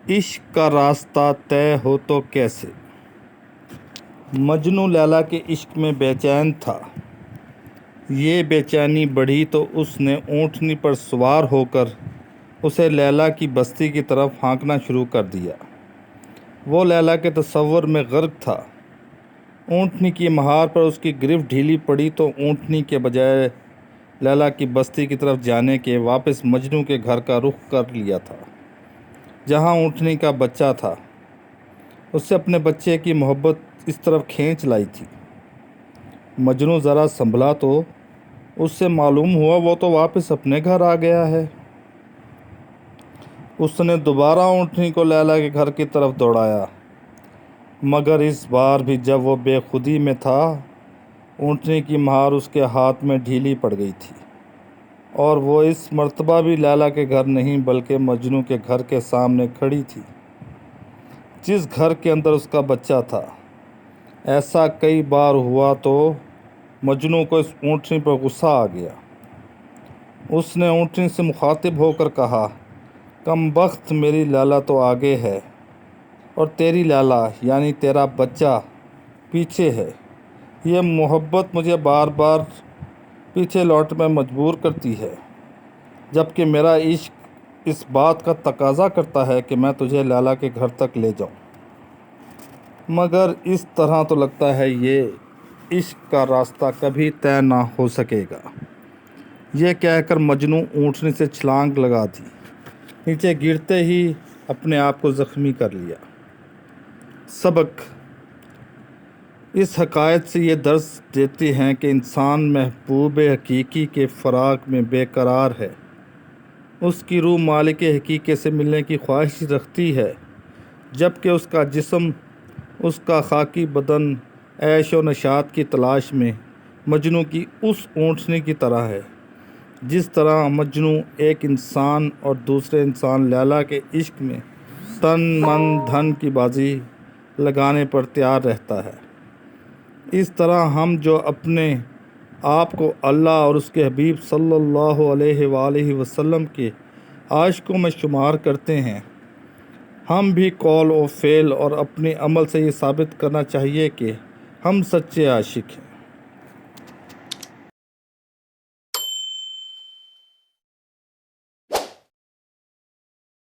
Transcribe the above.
عشق کا راستہ طے ہو تو کیسے؟ مجنوں لیلا کے عشق میں بے چین تھا۔ یہ بے چینی بڑھی تو اس نے اونٹنی پر سوار ہو کر اسے لیلا کی بستی کی طرف ہانکنا شروع کر دیا۔ وہ لیلا کے تصور میں غرق تھا۔ اونٹنی کی مہار پر اس کی گرفت ڈھیلی پڑی تو اونٹنی کے بجائے لیلا کی بستی کی طرف جانے کے واپس مجنوں کے گھر کا رخ کر لیا تھا، جہاں اونٹنی کا بچہ تھا۔ اس سے اپنے بچے کی محبت اس طرف کھینچ لائی تھی۔ مجنوں ذرا سنبھلا تو اس سے معلوم ہوا وہ تو واپس اپنے گھر آ گیا ہے۔ اس نے دوبارہ اونٹنی کو لیلا کے گھر کی طرف دوڑایا، مگر اس بار بھی جب وہ بے خودی میں تھا، اونٹنی کی مہار اس کے ہاتھ میں ڈھیلی پڑ گئی تھی، اور وہ اس مرتبہ بھی لیلا کے گھر نہیں بلکہ مجنوں کے گھر کے سامنے کھڑی تھی، جس گھر کے اندر اس کا بچہ تھا۔ ایسا کئی بار ہوا تو مجنوں کو اس اونٹنی پر غصہ آ گیا۔ اس نے اونٹنی سے مخاطب ہو کر کہا، کم بخت، میری لیلا تو آگے ہے اور تیری لیلا یعنی تیرا بچہ پیچھے ہے۔ یہ محبت مجھے بار بار پیچھے لوٹ میں مجبور کرتی ہے، جبکہ میرا عشق اس بات کا تقاضا کرتا ہے کہ میں تجھے لیلا کے گھر تک لے جاؤں، مگر اس طرح تو لگتا ہے یہ عشق کا راستہ کبھی طے نہ ہو سکے گا۔ یہ کہہ کر مجنوں اونٹنی سے چھلانگ لگا دی، نیچے گرتے ہی اپنے آپ کو زخمی کر لیا۔ سبق: اس حکایت سے یہ درس دیتے ہیں کہ انسان محبوب حقیقی کے فراق میں بے قرار ہے۔ اس کی روح مالک حقیقی سے ملنے کی خواہش رکھتی ہے، جبکہ اس کا جسم، اس کا خاکی بدن عیش و نشاط کی تلاش میں مجنوں کی اس اونٹنی کی طرح ہے۔ جس طرح مجنوں ایک انسان اور دوسرے انسان لیلا کے عشق میں تن من دھن کی بازی لگانے پر تیار رہتا ہے، اس طرح ہم جو اپنے آپ کو اللہ اور اس کے حبیب صلی اللہ علیہ وآلہ وسلم کے عاشقوں میں شمار کرتے ہیں، ہم بھی قول و فعل اور اپنے عمل سے یہ ثابت کرنا چاہیے کہ ہم سچے عاشق ہیں۔